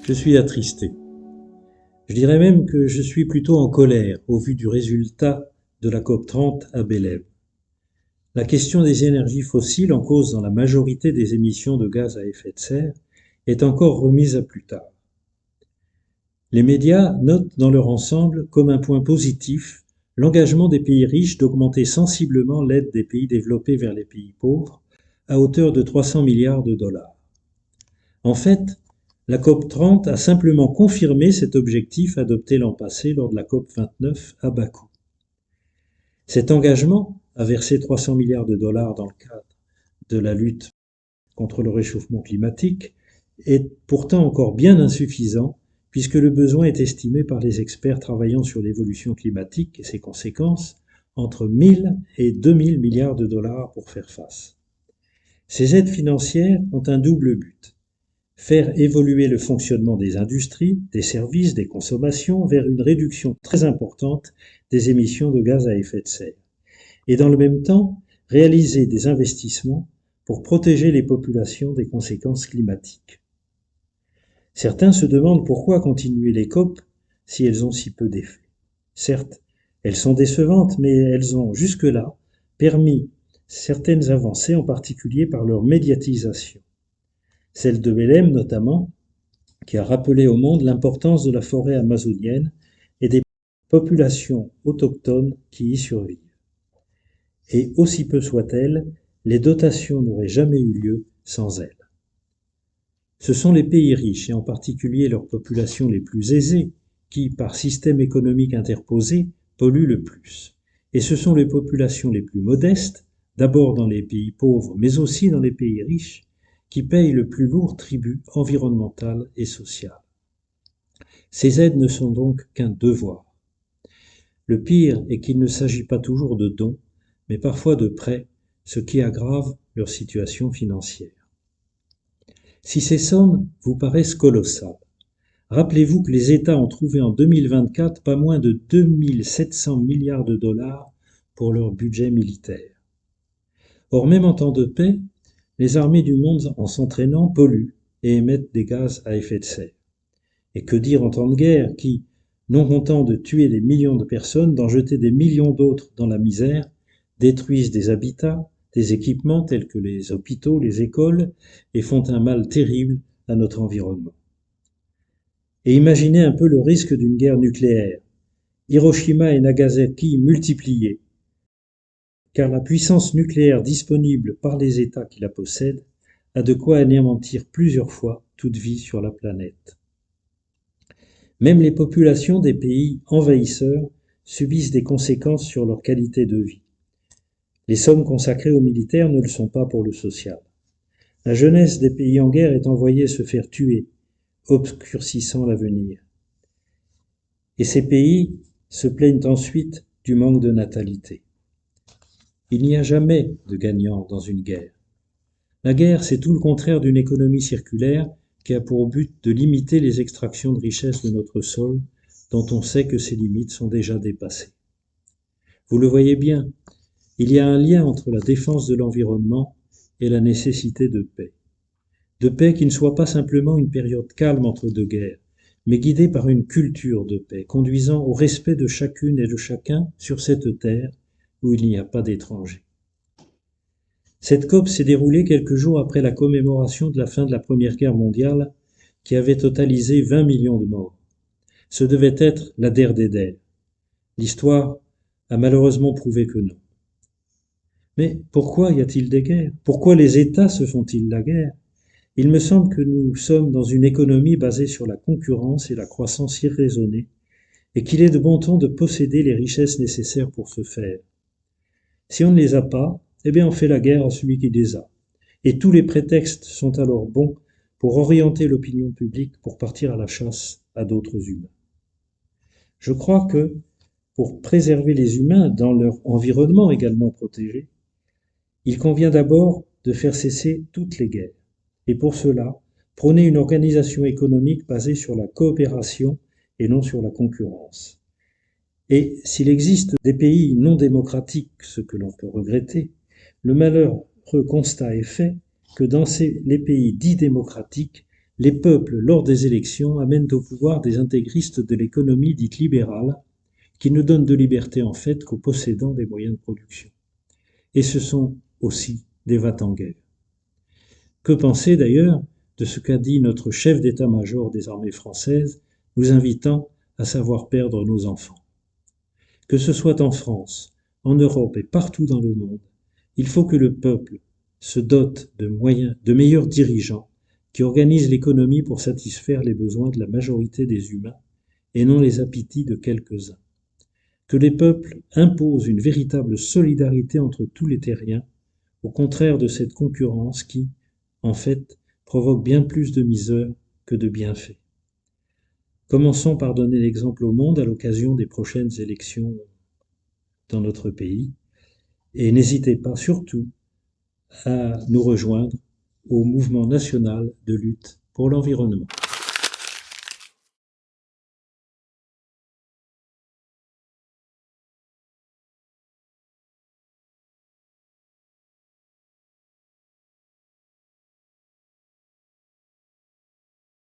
Je suis attristé. Je dirais même que je suis plutôt en colère au vu du résultat de la COP30 à Belém. La question des énergies fossiles, en cause dans la majorité des émissions de gaz à effet de serre, est encore remise à plus tard. Les médias notent dans leur ensemble comme un point positif l'engagement des pays riches d'augmenter sensiblement l'aide des pays développés vers les pays pauvres à hauteur de 300 milliards de dollars. En fait, la COP30 a simplement confirmé cet objectif adopté l'an passé lors de la COP29 à Bakou. Cet engagement à verser 300 milliards de dollars dans le cadre de la lutte contre le réchauffement climatique est pourtant encore bien insuffisant puisque le besoin est estimé par les experts travaillant sur l'évolution climatique et ses conséquences entre 1000 et 2000 milliards de dollars pour faire face. Ces aides financières ont un double but. Faire évoluer le fonctionnement des industries, des services, des consommations vers une réduction très importante des émissions de gaz à effet de serre. Et dans le même temps, réaliser des investissements pour protéger les populations des conséquences climatiques. Certains se demandent pourquoi continuer les COP si elles ont si peu d'effet. Certes, elles sont décevantes, mais elles ont jusque-là permis certaines avancées, en particulier par leur médiatisation. Celle de Belém notamment, qui a rappelé au monde l'importance de la forêt amazonienne et des populations autochtones qui y survivent. Et aussi peu soit-elle, les dotations n'auraient jamais eu lieu sans elles. Ce sont les pays riches, et en particulier leurs populations les plus aisées, qui, par système économique interposé, polluent le plus. Et ce sont les populations les plus modestes, d'abord dans les pays pauvres, mais aussi dans les pays riches, qui payent le plus lourd tribut environnemental et social. Ces aides ne sont donc qu'un devoir. Le pire est qu'il ne s'agit pas toujours de dons, mais parfois de prêts, ce qui aggrave leur situation financière. Si ces sommes vous paraissent colossales, rappelez-vous que les États ont trouvé en 2024 pas moins de 2700 milliards de dollars pour leur budget militaire. Or, même en temps de paix, les armées du monde, en s'entraînant, polluent et émettent des gaz à effet de serre. Et que dire en temps de guerre qui, non content de tuer des millions de personnes, d'en jeter des millions d'autres dans la misère, détruisent des habitats, des équipements tels que les hôpitaux, les écoles, et font un mal terrible à notre environnement. Et imaginez un peu le risque d'une guerre nucléaire. Hiroshima et Nagasaki multipliés, car la puissance nucléaire disponible par les États qui la possèdent a de quoi anéantir plusieurs fois toute vie sur la planète. Même les populations des pays envahisseurs subissent des conséquences sur leur qualité de vie. Les sommes consacrées aux militaires ne le sont pas pour le social. La jeunesse des pays en guerre est envoyée se faire tuer, obscurcissant l'avenir. Et ces pays se plaignent ensuite du manque de natalité. Il n'y a jamais de gagnant dans une guerre. La guerre, c'est tout le contraire d'une économie circulaire qui a pour but de limiter les extractions de richesses de notre sol, dont on sait que ces limites sont déjà dépassées. Vous le voyez bien, il y a un lien entre la défense de l'environnement et la nécessité de paix. De paix qui ne soit pas simplement une période calme entre deux guerres, mais guidée par une culture de paix, conduisant au respect de chacune et de chacun sur cette terre où il n'y a pas d'étrangers. Cette COP s'est déroulée quelques jours après la commémoration de la fin de la Première Guerre mondiale, qui avait totalisé 20 millions de morts. Ce devait être la der des der. L'histoire a malheureusement prouvé que non. Mais pourquoi y a-t-il des guerres? Pourquoi les États se font-ils la guerre? Il me semble que nous sommes dans une économie basée sur la concurrence et la croissance irraisonnée, et qu'il est de bon ton de posséder les richesses nécessaires pour ce faire. Si on ne les a pas, eh bien on fait la guerre à celui qui les a. Et tous les prétextes sont alors bons pour orienter l'opinion publique pour partir à la chasse à d'autres humains. Je crois que, pour préserver les humains dans leur environnement également protégé, il convient d'abord de faire cesser toutes les guerres. Et pour cela, prôner une organisation économique basée sur la coopération et non sur la concurrence. Et s'il existe des pays non démocratiques, ce que l'on peut regretter, le malheureux constat est fait que dans les pays dits démocratiques, les peuples, lors des élections, amènent au pouvoir des intégristes de l'économie dite libérale, qui ne donnent de liberté en fait qu'aux possédants des moyens de production. Et ce sont aussi des va-t-en-guerre. Que penser d'ailleurs de ce qu'a dit notre chef d'état-major des armées françaises, nous invitant à savoir perdre nos enfants? Que ce soit en France, en Europe et partout dans le monde, il faut que le peuple se dote de moyens, de meilleurs dirigeants qui organisent l'économie pour satisfaire les besoins de la majorité des humains et non les appétits de quelques-uns. Que les peuples imposent une véritable solidarité entre tous les terriens, au contraire de cette concurrence qui, en fait, provoque bien plus de misère que de bienfaits. Commençons par donner l'exemple au monde à l'occasion des prochaines élections dans notre pays, et n'hésitez pas surtout à nous rejoindre au mouvement national de lutte pour l'environnement.